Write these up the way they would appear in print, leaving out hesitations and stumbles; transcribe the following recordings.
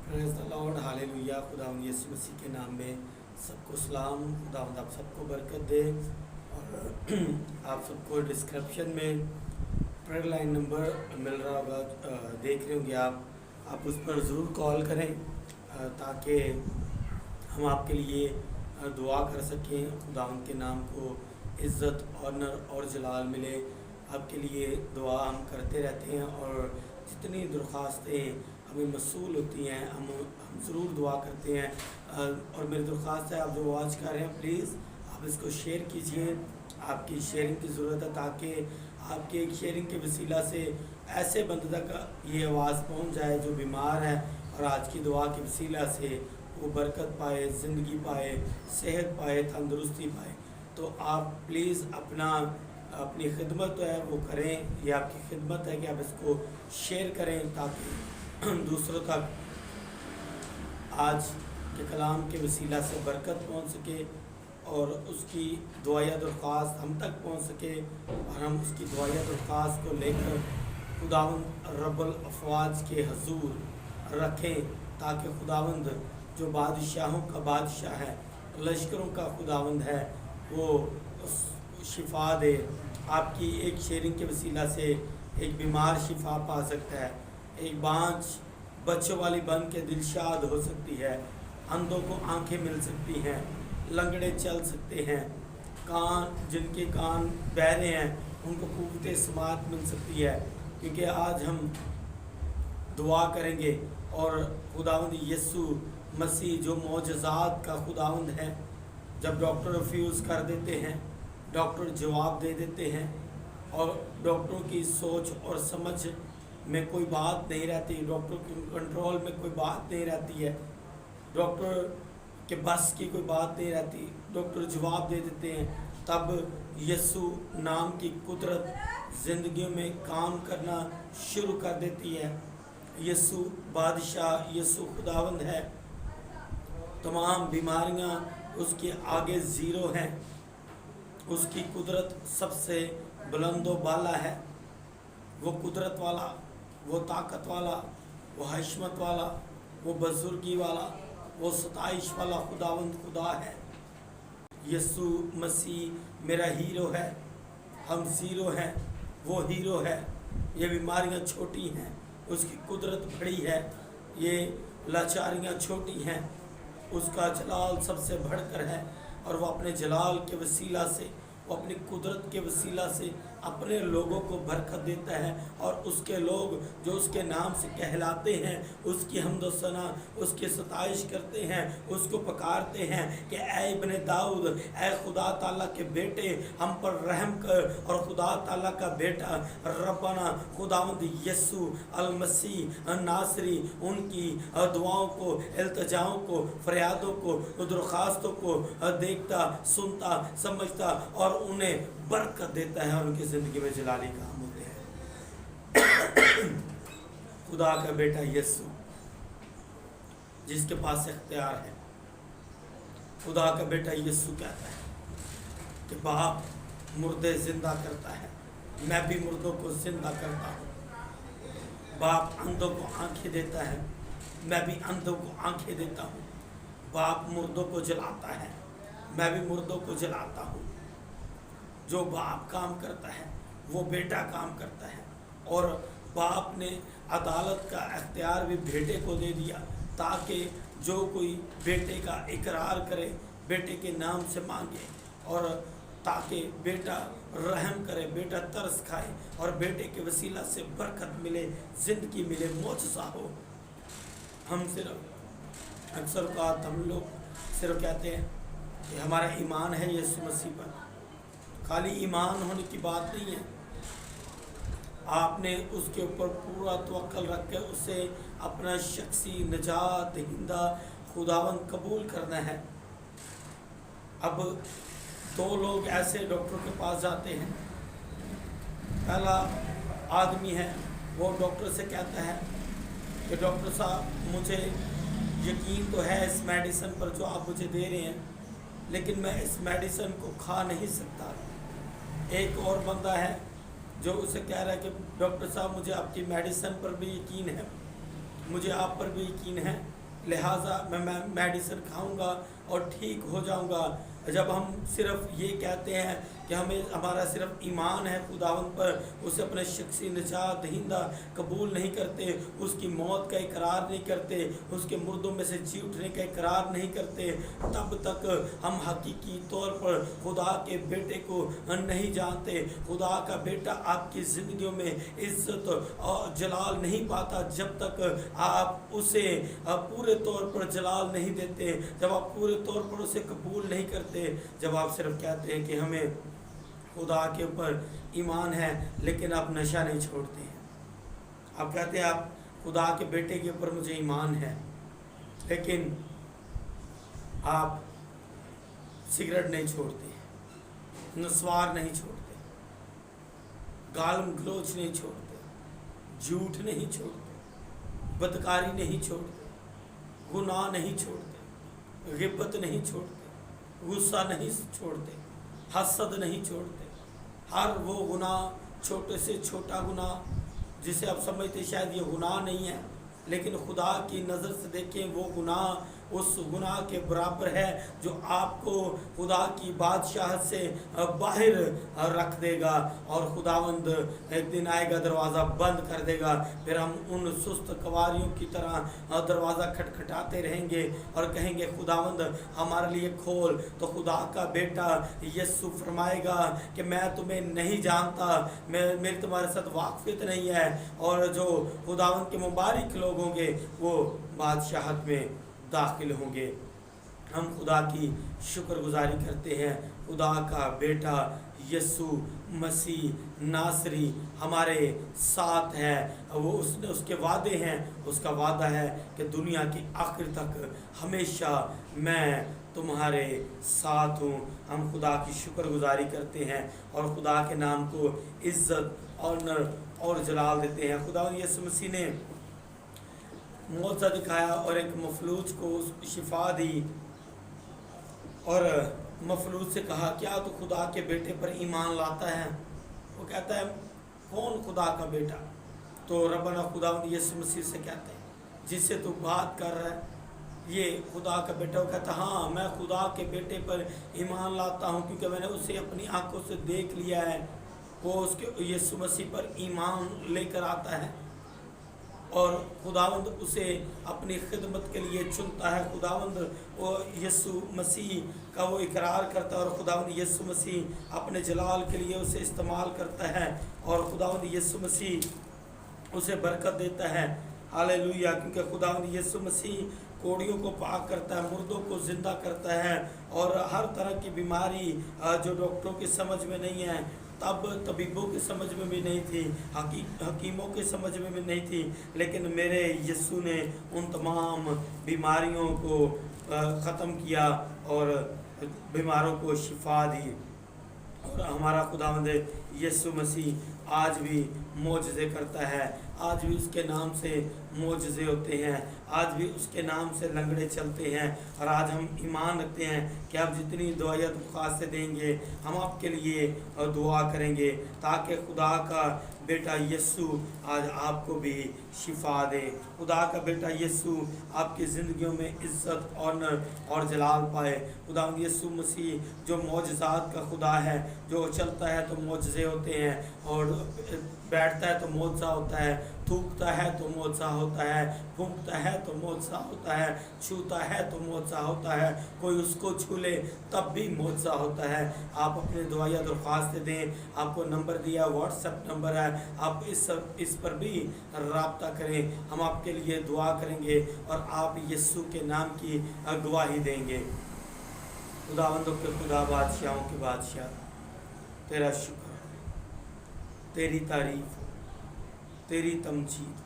Praise the Lord, hallelujah. खुदावंद यीशु मसीह के नाम में सबको सलाम। खुदावंद आप सबको बरकत दे। और आप सबको डिस्क्रिप्शन में प्रेयर लाइन नंबर मिल रहा होगा, देख रहे होंगे आप उस पर ज़रूर कॉल करें ताकि हम आपके लिए दुआ कर सकें। खुदावंद के नाम को इज़्ज़त, ऑनर और जलाल मिले। आपके लिए दुआ हम करते रहते हैं और जितनी दरख्वास्तें हमें मसूल होती हैं हम ज़रूर दुआ करते हैं। और मेरी दरख्वास्त है, आप जो वॉच कर रहे हैं प्लीज़ आप इसको शेयर कीजिए। आपकी शेयरिंग की ज़रूरत है ताकि आपके एक शेयरिंग के वसीला से ऐसे बंदे तक ये आवाज़ पहुंच जाए जो बीमार है और आज की दुआ के वसीला से वो बरकत पाए, ज़िंदगी पाए, सेहत पाए, तंदुरुस्ती पाए। तो आप प्लीज़ अपनी खिदमत तो है वो करें। ये आपकी खिदमत है कि आप इसको शेयर करें ताकि दूसरों तक आज के कलाम के वसीला से बरकत पहुंच सके और उसकी दुआया दरख्वास्त हम तक पहुंच सके और हम उसकी दुआया दरख्वास्त को लेकर खुदावंद रब्बुल अफ़वाज के हजूर रखें ताकि खुदावंद जो बादशाहों का बादशाह है, लश्करों का खुदावंद है, वो शिफा दे। आपकी एक शेयरिंग के वसीला से एक बीमार शिफा पा सकता है, एक बांझ बच्चों वाली बन के दिलशाद हो सकती है, अंधों को आंखें मिल सकती हैं, लंगड़े चल सकते हैं, जिनके कान बहरे हैं उनको कुव्वत समात मिल सकती है। क्योंकि आज हम दुआ करेंगे और खुदावंद यीशु मसीह जो मौजज़ात का खुदावंद है, जब डॉक्टर रिफ्यूज़ कर देते हैं, डॉक्टर जवाब दे देते हैं और डॉक्टरों की सोच और समझ में कोई बात नहीं रहती, डॉक्टर के कंट्रोल में कोई बात नहीं रहती है, डॉक्टर के बस की कोई बात नहीं रहती, डॉक्टर जवाब दे देते हैं, तब यीशु नाम की कुदरत ज़िंदगियों में काम करना शुरू कर देती है। यीशु बादशाह, यीशु खुदावंद है। तमाम बीमारियां उसके आगे ज़ीरो हैं। उसकी कुदरत सबसे बुलंदो बाला है। वो कुदरत वाला, वो ताकत वाला, वो हशमत वाला, वो बुजुर्गी वाला, वो सताइश वाला खुदावंद खुदा है। यीशु मसीह मेरा हीरो है। हम ज़ीरो हैं, वो हीरो है। ये बीमारियां छोटी हैं, उसकी कुदरत बड़ी है। ये लाचारियां छोटी हैं, उसका जलाल सबसे बढ़कर है। और वो अपने जलाल के वसीला से, वो अपनी कुदरत के वसीला से अपने लोगों को बरकत देता है और उसके लोग जो उसके नाम से कहलाते हैं उसकी हम्द सना, उसकी सताइश करते हैं, उसको पुकारते हैं कि ऐ इब्ने दाऊद, ऐ खुदा ताला के बेटे हम पर रहम कर। और खुदा ताला का बेटा रब्बाना खुदावंद यीशु अल मसीह नासरी उनकी दुआओं को, इल्तिजाओं को, फरियादों को, दरख्वास्तों को देखता, सुनता, समझता और उन्हें बरकत देता है और उनकी ज़िंदगी में जलाली काम होते हैं। खुदा का बेटा यीशु जिसके पास इख्तियार है, खुदा का बेटा यीशु कहता है कि बाप मुर्दे जिंदा करता है, मैं भी मुर्दों को जिंदा करता हूँ। बाप अंधों को आंखें देता है, मैं भी अंधों को आंखें देता हूँ। बाप मुर्दों को जलाता है, मैं भी मुर्दों को जलाता हूँ। जो बाप काम करता है वो बेटा काम करता है। और बाप ने अदालत का इख्तियार भी बेटे को दे दिया ताकि जो कोई बेटे का इकरार करे, बेटे के नाम से मांगे और ताकि बेटा रहम करे, बेटा तरस खाए और बेटे के वसीला से बरकत मिले, ज़िंदगी मिले, मौजज़ा हो। हम सिर्फ अक्सर औक़ात हम लोग सिर्फ कहते हैं कि हमारा ईमान है यीशु मसीह पर। खाली ईमान होने की बात नहीं है, आपने उसके ऊपर पूरा तवक्कल रख कर उसे अपना शख्सी नजात दहिंदा खुदावंद कबूल करना है। अब दो लोग ऐसे डॉक्टर के पास जाते हैं। पहला आदमी है, वो डॉक्टर से कहता है कि डॉक्टर साहब मुझे यकीन तो है इस मेडिसिन पर जो आप मुझे दे रहे हैं, लेकिन मैं इस मेडिसिन को खा नहीं सकता। एक और बंदा है जो उसे कह रहा है कि डॉक्टर साहब मुझे आपकी मेडिसिन पर भी यकीन है, मुझे आप पर भी यकीन है, लिहाजा मैं मेडिसिन खाऊंगा और ठीक हो जाऊंगा। जब हम सिर्फ ये कहते हैं कि हमें हमारा सिर्फ ईमान है खुदावंद पर, उसे अपने शख्सी निजात दहिंदा कबूल नहीं करते, उसकी मौत का इकरार नहीं करते, उसके मुर्दों में से जी उठने का इकरार नहीं करते, तब तक हम हकीकी तौर पर खुदा के बेटे को नहीं जानते। खुदा का बेटा आपकी ज़िंदगियों में इज़्ज़त और जलाल नहीं पाता जब तक आप उसे पूरे तौर पर जलाल नहीं देते, जब आप पूरे तौर पर उसे कबूल नहीं करते, जब आप सिर्फ कहते हैं कि हमें खुदा के ऊपर ईमान है लेकिन आप नशा नहीं छोड़ते हैं। आप कहते हैं आप खुदा के बेटे के ऊपर मुझे ईमान है, लेकिन आप सिगरेट नहीं छोड़ते, नस्वार नहीं छोड़ते, गालम गलोच नहीं छोड़ते, झूठ नहीं छोड़ते, बदकारी नहीं छोड़ते, गुनाह नहीं छोड़ते, गिब्बत नहीं छोड़ते, गुस्सा नहीं छोड़ते, हसद नहीं छोड़ते। हर वो गुनाह, छोटे से छोटा गुनाह जिसे आप समझते शायद ये गुनाह नहीं है, लेकिन खुदा की नज़र से देखें वो गुनाह उस गुनाह के बराबर है जो आपको खुदा की बादशाहत से बाहर रख देगा। और खुदावंद एक दिन आएगा, दरवाज़ा बंद कर देगा, फिर हम उन सुस्त कवारियों की तरह दरवाज़ा खटखटाते रहेंगे और कहेंगे खुदावंद हमारे लिए खोल। तो खुदा का बेटा यीशु फरमाएगा कि मैं तुम्हें नहीं जानता, मेरी तुम्हारे साथ वाकफियत नहीं है। और जो खुदावंद के मुबारक लोग होंगे वो बादशाहत में दाखिल होंगे। हम खुदा की शुक्रगुजारी करते हैं, खुदा का बेटा यीशु मसीह नासरी हमारे साथ है। वो उसके वादे हैं, उसका वादा है कि दुनिया की आखिर तक हमेशा मैं तुम्हारे साथ हूँ। हम खुदा की शुक्रगुजारी करते हैं और खुदा के नाम को इज़्ज़त ऑनर और जलाल देते हैं। खुदा यीशु मसीह ने मौजज़ा दिखाया और एक मफलूज को शिफा दी और मफलूज से कहा क्या तो खुदा के बेटे पर ईमान लाता है? वो कहता है कौन खुदा का बेटा? तो रब्बना खुदा यीशु मसीह से कहते हैं जिससे तू बात कर रहा है ये खुदा का बेटा। वो कहता हाँ मैं खुदा के बेटे पर ईमान लाता हूँ क्योंकि मैंने उसे अपनी आंखों से देख लिया है। वो उसके यीशु मसीह पर ईमान लेकर आता है और खुदावंद उसे अपनी खिदमत के लिए चुनता है। खुदावंद वो यीशु मसीह का वो इकरार करता है और खुदावंद यीशु मसीह अपने जलाल के लिए उसे इस्तेमाल करता है और खुदावंद यीशु मसीह उसे बरकत देता है। हालेलुया। क्योंकि खुदावंद यीशु मसीह कोड़ियों को पाक करता है, मुर्दों को ज़िंदा करता है और हर तरह की बीमारी जो डॉक्टरों की समझ में नहीं है, तब तबीबों की समझ में भी नहीं थी, हकीमों की समझ में भी नहीं थी, लेकिन मेरे यीशु ने उन तमाम बीमारियों को ख़त्म किया और बीमारों को शिफा दी। और हमारा खुदावंद यीशु मसीह आज भी मौजज़े करता है, आज भी उसके नाम से मौजज़े होते हैं, आज भी उसके नाम से लंगड़े चलते हैं। और आज हम ईमान रखते हैं कि आप जितनी दुआएं दरख्वास्तें देंगे हम आपके लिए दुआ करेंगे ताकि खुदा का बेटा यीशु आज आपको भी शिफा दे। खुदा का बेटा यीशु आपकी ज़िंदगियों में इज़्ज़त ऑनर और जलाल पाए। खुदा यीशु मसीह जो मौजज़ात का खुदा है, जो चलता है तो मौजज़े होते हैं और बैठता है तो मौजज़ा होता है, थूकता है तो मौजज़ा होता है, फूंकता है तो मौजज़ा होता है, छूता है तो मौजज़ा होता है, कोई उसको छू ले तब भी मौजज़ा होता है। आप अपने दुआया दरख्वास्तें दें, आपको नंबर दिया व्हाट्सएप नंबर है, आप इस पर भी राब्ता करें, हम आपके लिए दुआ करेंगे और आप यीशु के नाम की गवाही देंगे। खुदावंदों के खुदा, बादशाहों के बादशाह, तेरा शुक्र, तेरी तारीफ, तेरी तमजीद,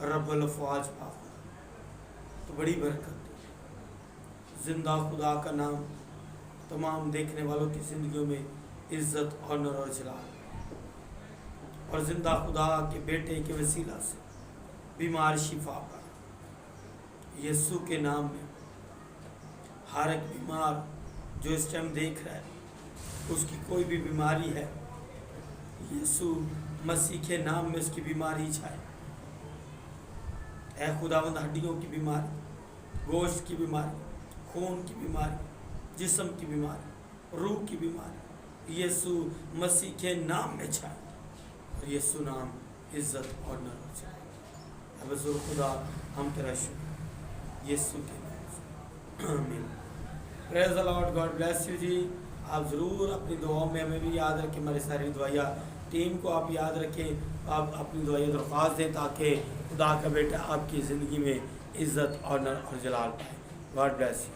रब्बुल अफ़वाज पाक, तो बड़ी बरकत। जिंदा खुदा का नाम तमाम देखने वालों की ज़िंदगियों में इज़्ज़त ऑनर और जलाल, और जिंदा खुदा के बेटे के वसीला से बीमार शिफा पा यीशु के नाम में। हर एक बीमार जो इस टाइम देख रहा है उसकी कोई भी बीमारी है, यीशु मसीह के नाम में उसकी बीमारी जाए। اے خداوند ہڈیوں کی بیماری، گوشت کی بیماری، خون کی بیماری، جسم کی بیماری، روح کی بیماری یسوع مسیح کے نام میں چھائے، اور یسوع نام عزت اور نر ہو جائے۔ اب حضور خدا ہم تیرا شکر یسوع کے نام سے آمین۔ پریز دی لارڈ، گاڈ بلیس یو جی۔ آپ ضرور اپنی دعاؤں میں ہمیں بھی یاد رکھیں، ہماری ساری دعائیاں ٹیم کو آپ یاد رکھیں، آپ اپنی دعائیں درخواست دیں تاکہ خدا کا بیٹا آپ کی زندگی میں عزت، آنر اور جلال پائے۔ God bless you.